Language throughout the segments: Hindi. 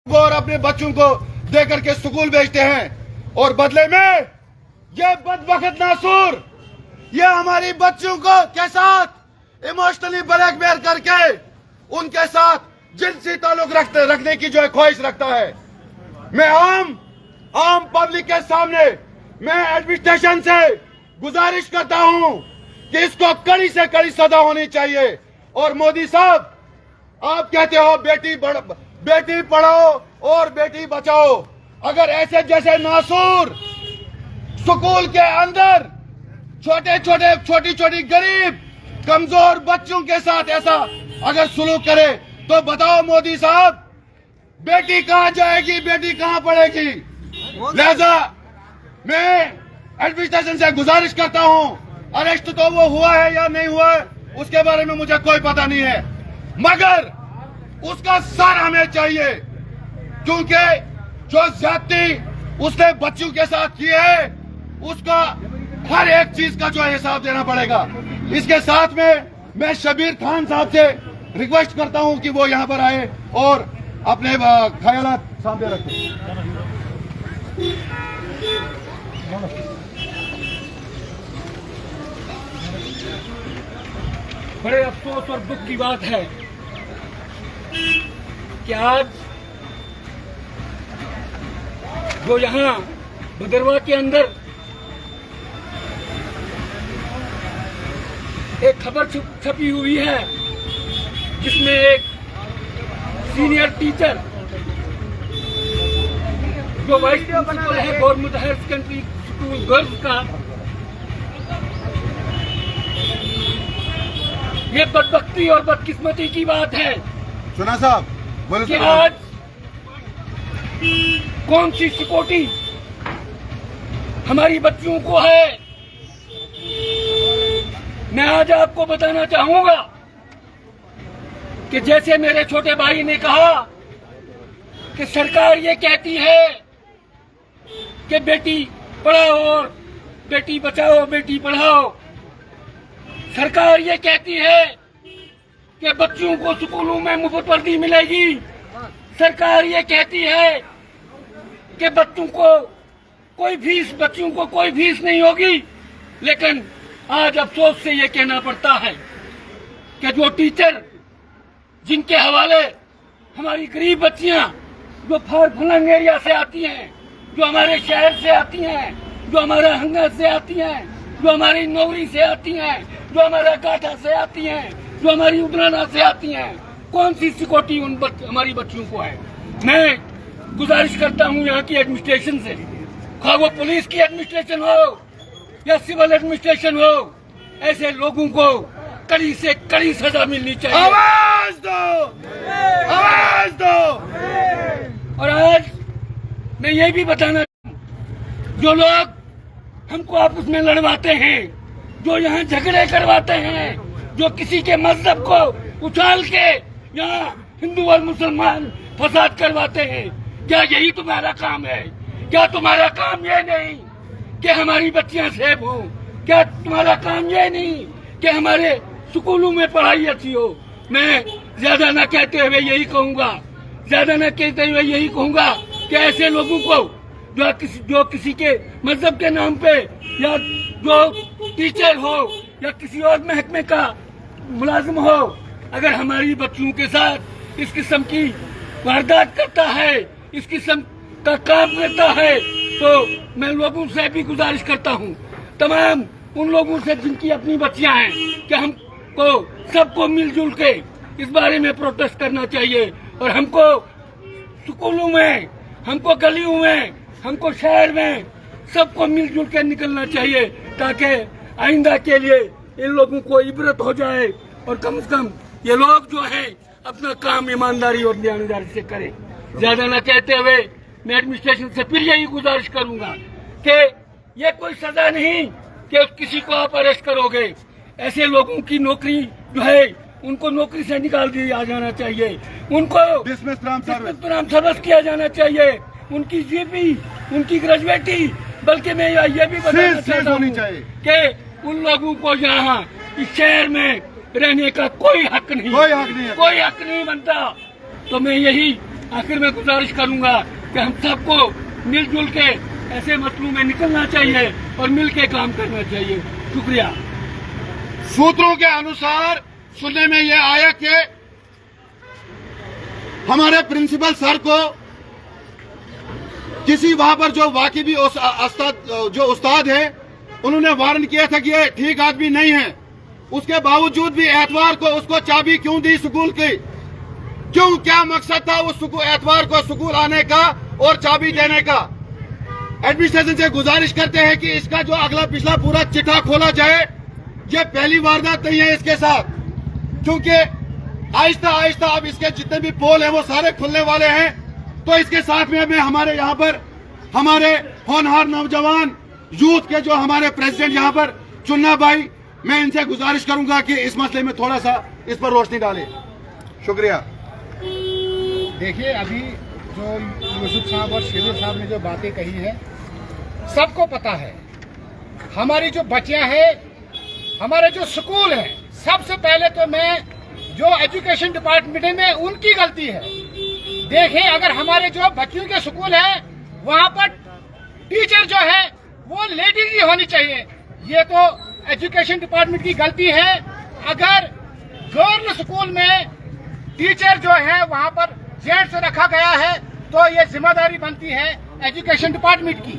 और अपने बच्चों को देकर के स्कूल भेजते हैं और बदले में ये बदबख्त नासूर ये हमारी बच्चों को के साथ इमोशनली ब्लैकमेल करके उनके साथ जिनसी ताल्लुक रखने की जो ख्वाहिश रखता है। मैं आम पब्लिक के सामने मैं एडमिनिस्ट्रेशन से गुजारिश करता हूं कि इसको कड़ी से कड़ी सजा होनी चाहिए। और मोदी साहब, आप कहते हो बेटी पढ़ाओ और बेटी बचाओ, अगर ऐसे जैसे नासूर स्कूल के अंदर छोटी छोटी गरीब कमजोर बच्चों के साथ ऐसा अगर सुलूक करे तो बताओ मोदी साहब, बेटी कहां जाएगी, बेटी कहां पढ़ेगी। लिहाजा मैं एडमिनिस्ट्रेशन से गुजारिश करता हूं, अरेस्ट तो वो हुआ है या नहीं हुआ है उसके बारे में मुझे कोई पता नहीं है, मगर उसका सर हमें चाहिए, क्योंकि जो ज्यादती उसने बच्चों के साथ की है उसका हर एक चीज का जो हिसाब देना पड़ेगा। इसके साथ में मैं शबीर खान साहब से रिक्वेस्ट करता हूं कि वो यहां पर आए और अपने ख्यालात सामने रखें। बड़े अफसोस और दुख की बात है कि आज जो यहाँ भदरवा के अंदर एक खबर छपी हुई है जिसमें एक सीनियर टीचर जो वाइस प्रिंसिपल है government higher secondary school girls का, ये बदबख्ती और बदकिस्मती की बात है सुना साहब बोले कि आज कौन सी सिक्योरिटी हमारी बच्चियों को है। मैं आज आपको बताना चाहूंगा कि जैसे मेरे छोटे भाई ने कहा कि सरकार ये कहती है कि बेटी पढ़ाओ और बेटी बचाओ, बेटी पढ़ाओ। सरकार ये कहती है कि बच्चों को स्कूलों में मुफ्त वर्दी मिलेगी। सरकार ये कहती है कि बच्चों को कोई फीस नहीं होगी। लेकिन आज अफसोस से ये कहना पड़ता है कि जो टीचर जिनके हवाले हमारी गरीब बच्चियां जो फार फलंग एरिया से आती हैं, जो हमारे शहर से आती हैं, जो हमारा हंगा से आती हैं, जो हमारी नौरी से आती हैं, जो हमारा काठा से आती हैं, जो हमारी उबराना से आती हैं, कौन सी सिक्योरिटी हमारी बच्चियों को है। मैं गुजारिश करता हूं यहाँ की एडमिनिस्ट्रेशन से, खा वो पुलिस की एडमिनिस्ट्रेशन हो या सिविल एडमिनिस्ट्रेशन हो, ऐसे लोगों को कड़ी से कड़ी सजा मिलनी चाहिए। आवाज दो, आवाज दो। और आज मैं ये भी बताना, जो लोग हमको आपस में लड़वाते हैं, जो यहाँ झगड़े करवाते हैं, जो किसी के मजहब को उछाल के यहाँ हिंदू और मुसलमान फसाद करवाते हैं, क्या यही तुम्हारा काम है? क्या तुम्हारा काम ये नहीं कि हमारी बच्चियां सेफ हो? क्या तुम्हारा काम ये नहीं कि हमारे स्कूलों में पढ़ाई अच्छी हो? मैं ज्यादा न कहते हुए यही कहूंगा कि ऐसे लोगों को जो किसी के मजहब के नाम पे या जो टीचर हो या किसी और महकमे का मुलाजिम हो, अगर हमारी बच्चियों के साथ इस किस्म की वारदात करता है, इस किस्म का काम करता है, तो मैं लोगों से भी गुजारिश करता हूं, तमाम उन लोगों से जिनकी अपनी बच्चियां हैं, कि हमको सबको मिलजुल के इस बारे में प्रोटेस्ट करना चाहिए। और हमको स्कूलों में, हमको गलियों में, हमको शहर में सबको मिलजुल के निकलना चाहिए, ताकि आइंदा के लिए इन लोगों को इबरत हो जाए और कम से कम ये लोग जो है अपना काम ईमानदारी और ईमानदारी से करें। ज्यादा न कहते हुए मैं एडमिनिस्ट्रेशन से फिर यही गुजारिश करूंगा कि ये कोई सजा नहीं कि किसी को आप अरेस्ट करोगे। ऐसे लोगों की नौकरी जो है उनको नौकरी से निकाल दिया जाना चाहिए, उनको डिसमिस सर्विस किया जाना चाहिए, उनकी जीपी, उनकी ग्रेजुएटी, बल्कि मैं ये भी बताना चाहता हूँ कि उन लोगों को यहाँ इस शहर में रहने का कोई हक नहीं बनता। तो मैं यही आखिर में गुजारिश करूंगा कि हम सबको मिलजुल के ऐसे मसलों में निकलना चाहिए और मिल के काम करना चाहिए। शुक्रिया। सूत्रों के अनुसार सुनने में यह आया कि हमारे प्रिंसिपल सर को किसी वहां पर जो वाकिबी जो उस्ताद है उन्होंने वार्न किया था कि ये ठीक आदमी नहीं है। उसके बावजूद भी एतवार को उसको चाबी क्यों दी स्कूल की? क्यों? क्या मकसद था उस एतवार को स्कूल आने का और चाबी देने का? एडमिनिस्ट्रेशन से गुजारिश करते हैं कि इसका जो अगला पिछला पूरा चिट्ठा खोला जाए। ये पहली वारदात नहीं है इसके साथ, क्योंकि आहिस्ता आहिस्ता अब इसके जितने भी पोल हैं वो सारे खुलने वाले हैं। तो इसके साथ में हमें हमारे यहाँ पर हमारे होनहार नौजवान यूथ के जो हमारे प्रेसिडेंट यहाँ पर चुन्ना भाई, मैं इनसे गुजारिश करूंगा कि इस मसले में थोड़ा सा इस पर रोशनी डालें। शुक्रिया। देखिए, अभी जो यूसुफ साहब और शेरू साहब ने जो बातें कही है, सबको पता है हमारी जो बच्चियां हैं, हमारे जो स्कूल है, सबसे पहले तो मैं जो एजुकेशन डिपार्टमेंट में उनकी गलती है। देखिए, अगर हमारे जो बच्चियों के स्कूल है वहाँ पर टीचर जो है वो लेडीज ही होनी चाहिए। ये तो एजुकेशन डिपार्टमेंट की गलती है। अगर गर्ल स्कूल में टीचर जो है वहाँ पर जेंट्स रखा गया है तो ये जिम्मेदारी बनती है एजुकेशन डिपार्टमेंट की।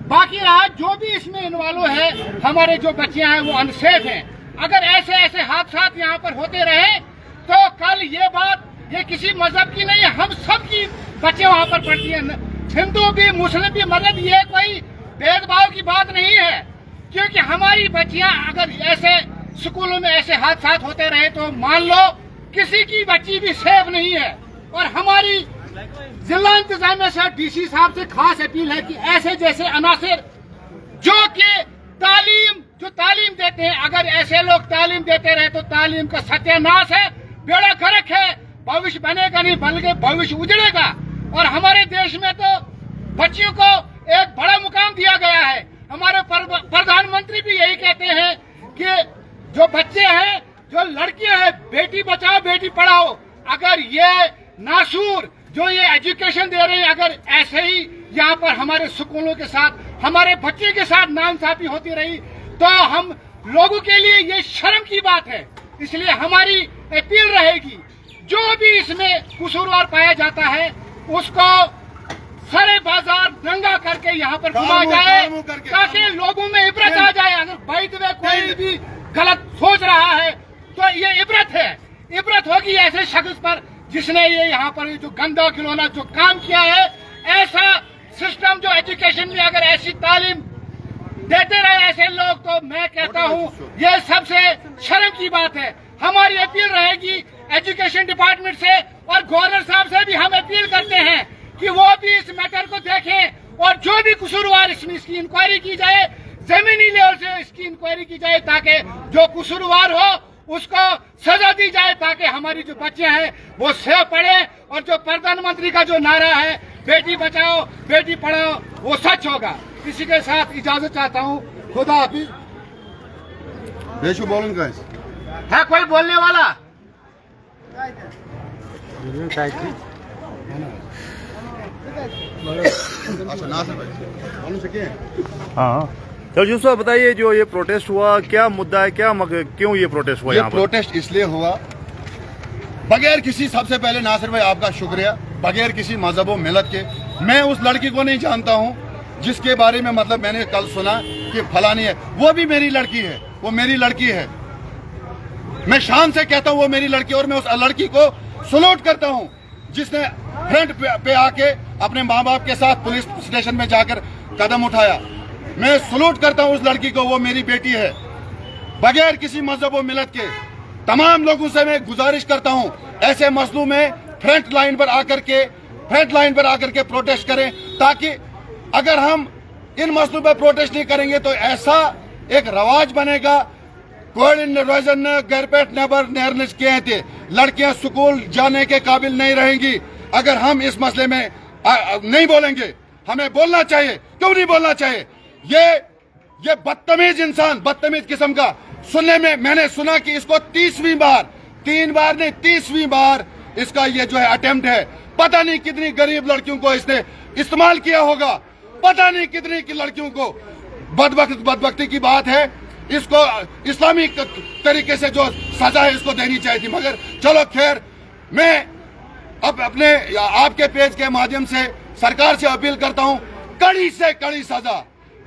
बाकी रहा जो भी इसमें इन्वॉल्व है, हमारे जो बच्चियां हैं वो अनसेफ हैं। अगर ऐसे ऐसे हादसात यहाँ पर होते रहे तो कल ये बात ये किसी मजहब की नहीं है, हम सब की बच्चे वहाँ पर पढ़ती हैं, हिंदू भी मुस्लिम भी, मतलब ये कोई भेदभाव की बात नहीं है। क्योंकि हमारी बच्चियां अगर ऐसे स्कूलों में ऐसे हादसात होते रहे तो मान लो किसी की बच्ची भी सेफ नहीं है। और हमारी जिला इंतजामिया से डीसी साहब से खास अपील है कि ऐसे जैसे अनासिर जो कि तालीम देते हैं, अगर ऐसे लोग तालीम देते रहे तो तालीम का सत्यानाश है, बेड़ा गर्क है, भविष्य बनेगा नहीं बल्कि भविष्य उजड़ेगा। और हमारे देश में तो बच्चियों को एक बड़ा मुकाम दिया गया है। हमारे प्रधानमंत्री भी यही कहते हैं कि जो बच्चे हैं, जो लड़कियां हैं, बेटी बचाओ बेटी पढ़ाओ। अगर ये नासूर जो ये एजुकेशन दे रहे हैं, अगर ऐसे ही यहाँ पर हमारे स्कूलों के साथ हमारे बच्चे के साथ नाइंसाफी होती रही तो हम लोगों के लिए ये शर्म की बात है। इसलिए हमारी अपील रहेगी, जो भी इसमें कसूरवार पाया जाता है उसको सारे बाजार नंगा करके यहाँ पर घुमाया जाए ताकि लोगों में इबरत आ जाए। अगर बाई द वे कोई भी गलत सोच रहा है तो ये इबरत है, इबरत होगी ऐसे शख्स पर जिसने ये यहाँ पर जो गंदा खिलौना जो काम किया है। ऐसा सिस्टम जो एजुकेशन में अगर ऐसी तालीम देते रहे ऐसे लोग, तो मैं कहता हूँ ये सबसे शर्म की बात है। हमारी अपील रहेगी एजुकेशन डिपार्टमेंट से और गवर्नर साहब से भी हम अपील करते हैं कि वो भी इस मैटर को देखें और जो भी कसूरवार इसमें इसकी इंक्वायरी की जाए, जमीनी लेवल से इसकी इंक्वायरी की जाए ताकि जो कसूरवार हो उसको सजा दी जाए ताकि हमारी जो बच्चे हैं वो सेफ पढ़े और जो प्रधानमंत्री का जो नारा है बेटी बचाओ बेटी पढ़ाओ वो सच होगा। इसी के साथ इजाजत चाहता हूँ। खुदा हाफिज। बेशु बोलेंगे है कोई बोलने वाला? अच्छा नासिर भाई मालूम से क्या है? हाँ चलो यूसुफ साहब बताइए, जो ये प्रोटेस्ट हुआ क्या मुद्दा है, क्या क्यों ये प्रोटेस्ट हुआ? ये यहाँ पर प्रोटेस्ट इसलिए हुआ बगैर किसी, सबसे पहले नासिर भाई आपका शुक्रिया, बगैर किसी मजहब व मिलत के। मैं उस लड़की को नहीं जानता हूँ जिसके बारे में मतलब मैंने कल सुना कि फलानी है, वो भी मेरी लड़की है, वो मेरी लड़की है। मैं शान से कहता हूँ वो मेरी लड़की, और मैं उस लड़की को सलूट करता हूँ जिसने फ्रंट पे आके अपने माँ बाप के साथ पुलिस स्टेशन में जाकर कदम उठाया। मैं सलूट करता हूँ उस लड़की को, वो मेरी बेटी है। बगैर किसी मजहब व मिलत के तमाम लोगों से मैं गुजारिश करता हूँ ऐसे मसलों में फ्रंट लाइन पर आकर के प्रोटेस्ट करें, ताकि अगर हम इन मसलों पर प्रोटेस्ट नहीं करेंगे तो ऐसा एक रवाज बनेगा। घर पे नबर नेरनिश किए थे, लड़कियां स्कूल जाने के काबिल नहीं रहेंगी अगर हम इस मसले में नहीं बोलेंगे। हमें बोलना चाहिए, क्यों नहीं बोलना चाहिए? ये बदतमीज इंसान, बदतमीज किस्म का, सुनने में मैंने सुना कि इसको 30वीं बार, 3 बार नहीं 30वीं बार इसका ये जो है अटेम्प्ट है। पता नहीं कितनी गरीब लड़कियों को इसने इस्तेमाल किया होगा, पता नहीं कितनी की लड़कियों को। बदबख्ती की बात है, इसको इस्लामी तरीके से जो सजा है इसको देनी चाहिए थी, मगर चलो खैर। मैं अब अपने आपके पेज के माध्यम से सरकार से अपील करता हूं, कड़ी से कड़ी सजा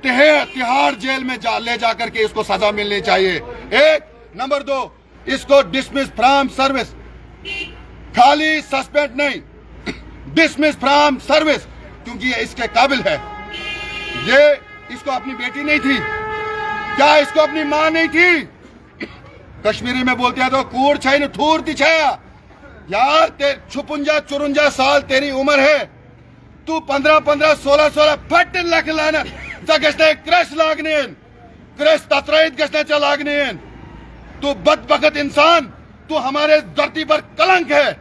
तिहाड़ जेल में ले जाकर के इसको सजा मिलनी चाहिए। एक नंबर 2, इसको डिसमिस फ्रॉम सर्विस, खाली सस्पेंड नहीं, डिसमिस फ्रॉम सर्विस, क्योंकि ये इसके काबिल है। ये इसको अपनी बेटी नहीं थी क्या? इसको अपनी मां नहीं थी? कश्मीरी में बोलते हैं तो कूड़ छाई न थूर दिछाया। यार 56-54 साल तेरी उम्र है, तू 15-16 फट लख लाना गश्ते क्रश लागनेन, क्रश तत्रैत गश्ते चा लागनेन। तू बदबख्त इंसान, तू हमारे धरती पर कलंक है।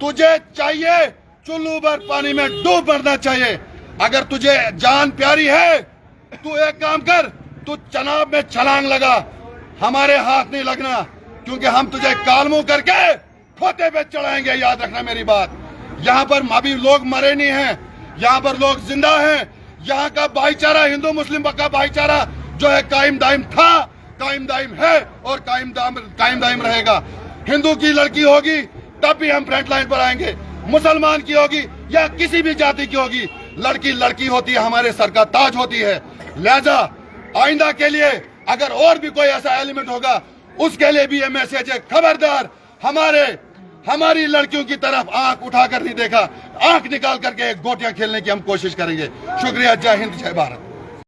तुझे चाहिए चुल्लू भर पानी में डूब मरना चाहिए। अगर तुझे जान प्यारी है, तू एक काम कर, तू चनाब में छलांग लगा, हमारे हाथ नहीं लगना, क्योंकि हम तुझे कालमू करके खोते पे चढ़ाएंगे। याद रखना मेरी बात। यहाँ पर अभी लोग मरे नहीं हैं, यहाँ पर लोग जिंदा हैं। यहाँ का भाईचारा, हिंदू मुस्लिम का भाईचारा जो है कायम दायम था, कायम दायम है और कायम दायम रहेगा। हिंदू की लड़की होगी तब भी हम फ्रंट लाइन पर आएंगे, मुसलमान की होगी या किसी भी जाति की होगी, लड़की लड़की होती है, हमारे सर का ताज होती है। लिहाजा आइंदा के लिए अगर और भी कोई ऐसा एलिमेंट होगा, उसके लिए भी ये मैसेज है, खबरदार हमारी लड़कियों की तरफ आंख उठाकर नहीं देखा, आंख निकाल करके गोटियां खेलने की हम कोशिश करेंगे। शुक्रिया, जय हिंद, जय भारत।